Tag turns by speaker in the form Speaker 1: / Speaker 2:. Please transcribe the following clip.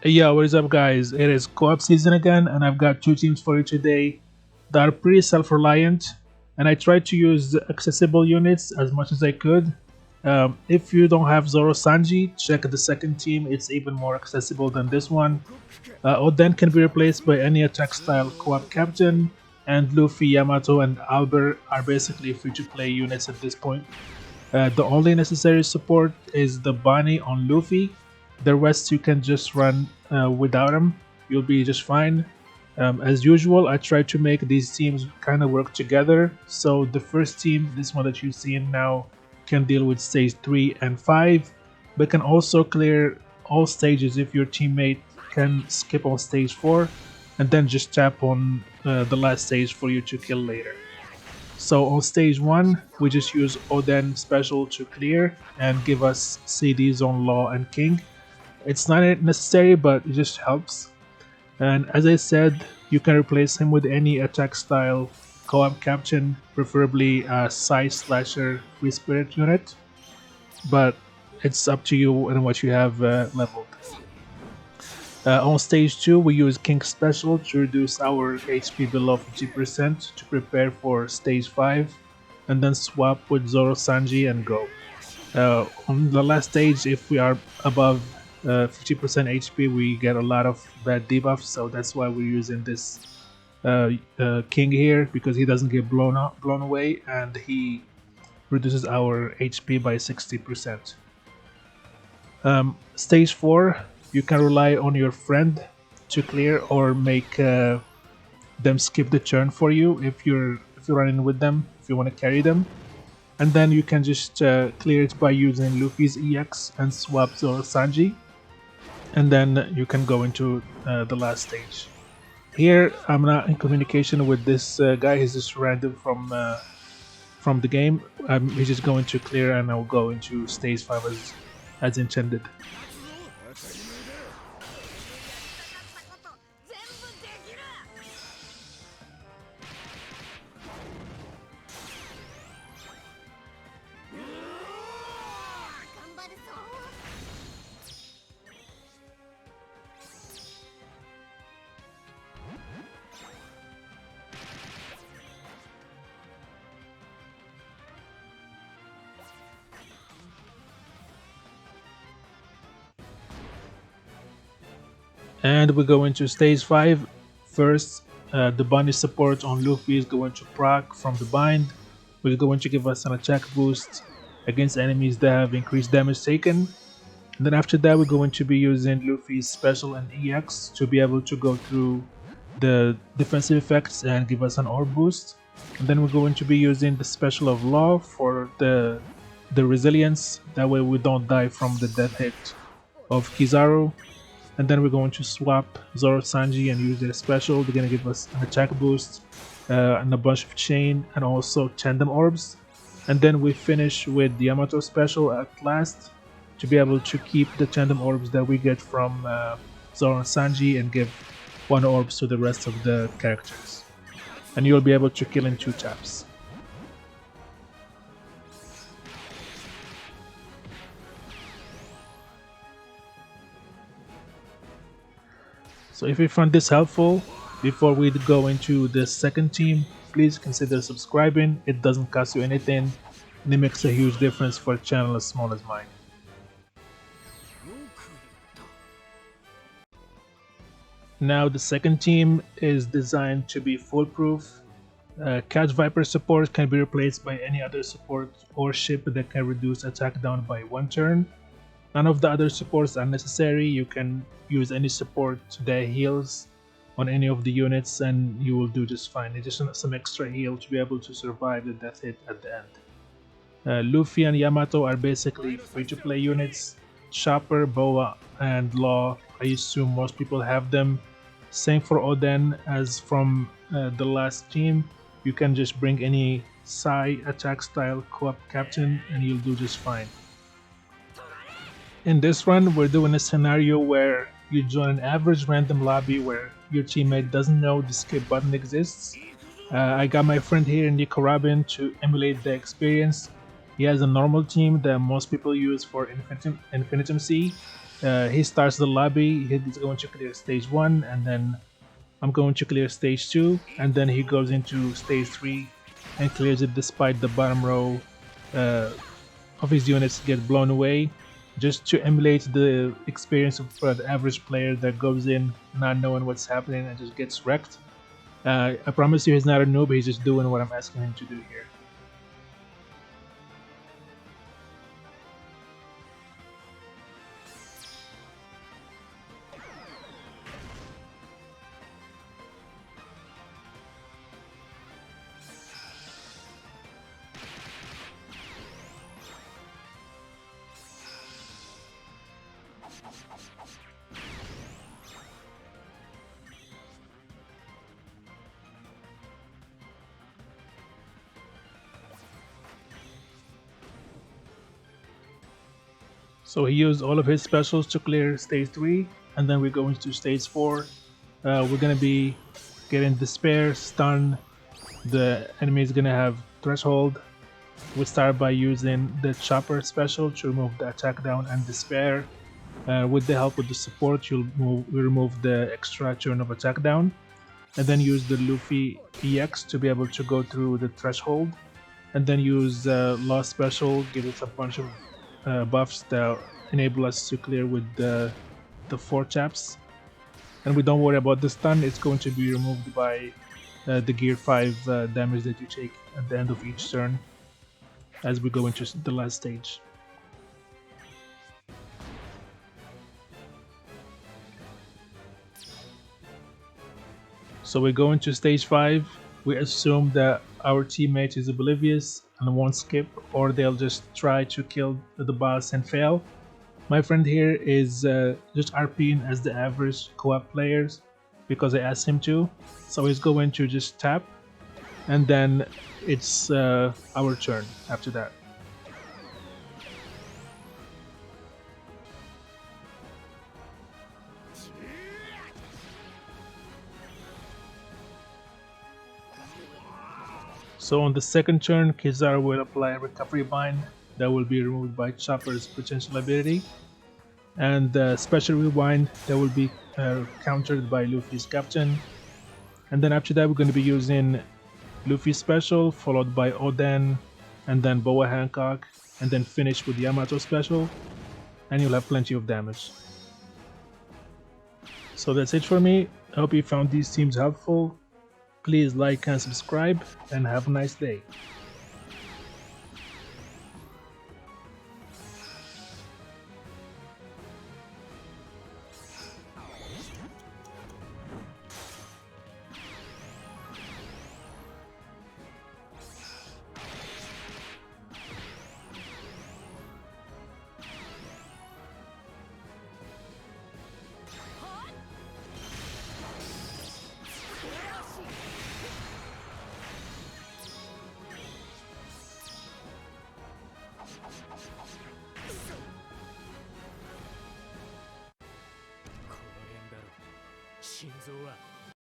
Speaker 1: Yeah, what is up, guys? It is co-op season again, and I've got two teams for you today that are pretty self-reliant. And I tried to use accessible units as much as I could. If you don't have Zoro Sanji, check the second team. It's even more accessible than this one. Oden can be replaced by any attack style co-op captain, and Luffy, Yamato, and Albert are basically free-to-play units at this point. The only necessary support is the bunny on Luffy. The rest you can just run without him. You'll be just fine. As usual, I try to make these teams kind of work together. So the first team, this one that you're seeing now, can deal with stage 3 and 5, but can also clear all stages if your teammate can skip on stage 4 and then just tap on the last stage for you to kill later. So on stage 1, we just use Oden special to clear and give us CDs on Law and King. It's not necessary, but it just helps. And as I said, you can replace him with any attack style co-op captain, preferably a Psy Slasher Free Spirit unit, but it's up to you and what you have leveled. On stage 2, we use King Special to reduce our HP below 50% to prepare for stage 5, and then swap with Zoro Sanji and go. On the last stage, if we are above 50% HP, we get a lot of bad debuffs, so that's why we're using this King here, because he doesn't get blown away, and he reduces our HP by 60%. Stage 4, you can rely on your friend to clear or make them skip the turn for you if you're running with them, if you want to carry them. And then you can just clear it by using Luffy's EX and swap Zoro Sanji. And then you can go into the last stage. Here, I'm not in communication with this guy. He's just random from the game. He's just going to clear, and I'll go into stage 5 as intended. And we go into stage 5. First, the bunny support on Luffy is going to proc from the bind, which is going to give us an attack boost against enemies that have increased damage taken. And then after that, we're going to be using Luffy's special and EX to be able to go through the defensive effects and give us an orb boost. And then we're going to be using the special of Law for the resilience. That way we don't die from the death hit of Kizaru. And then we're going to swap Zoro Sanji and use their special. They're going to give us an attack boost and a bunch of chain and also tandem orbs. And then we finish with the Yamato special at last to be able to keep the tandem orbs that we get from Zoro and Sanji and give one orbs to the rest of the characters. And you'll be able to kill in 2 taps. So if you found this helpful, before we go into the second team, please consider subscribing. It doesn't cost you anything, and it makes a huge difference for a channel as small as mine. Now the second team is designed to be foolproof. Catch Viper support can be replaced by any other support or ship that can reduce attack down by 1 turn. None of the other supports are necessary. You can use any support that heals on any of the units and you will do just fine. It's just some extra heal to be able to survive the death hit at the end. Luffy and Yamato are basically free-to-play units. Chopper, Boa, and Law, I assume most people have them. Same for Oden as from the last team. You can just bring any Psy attack style co-op captain and you'll do just fine. In this run, we're doing a scenario where you join an average random lobby where your teammate doesn't know the skip button exists. I got my friend here, Nico Robin, to emulate the experience. He has a normal team that most people use for Infinitum C, He starts the lobby. He's going to clear stage 1, and then I'm going to clear stage 2, and then he goes into stage 3 and clears it despite the bottom row uh, of his units get blown away, just to emulate the experience of the average player that goes in not knowing what's happening and just gets wrecked. I promise you he's not a noob, he's just doing what I'm asking him to do here. So he used all of his specials to clear stage 3, and then we're going to stage 4. We're gonna be getting Despair, Stun, the enemy is gonna have Threshold. We start by using the Chopper special to remove the attack down and Despair. With the help of the support, we remove the extra turn of attack down, and then use the Luffy EX to be able to go through the Threshold, and then use Lost special, give us a bunch of buffs that enable us to clear with the 4 chaps. And we don't worry about the stun, it's going to be removed by the gear 5 damage that you take at the end of each turn as we go into the last stage. So we go into stage 5, we assume that our teammate is oblivious and won't skip, or they'll just try to kill the boss and fail. My friend here is just RPing as the average co-op players because I asked him to. So he's going to just tap, and then it's our turn after that. So on the second turn, Kizaru will apply a recovery bind that will be removed by Chopper's potential ability, and the special rewind that will be countered by Luffy's captain. And then after that, we're going to be using Luffy's special, followed by Oden, and then Boa Hancock, and then finish with Yamato special, and you'll have plenty of damage. So that's it for me. I hope you found these teams helpful. Please like and subscribe, and have a nice day.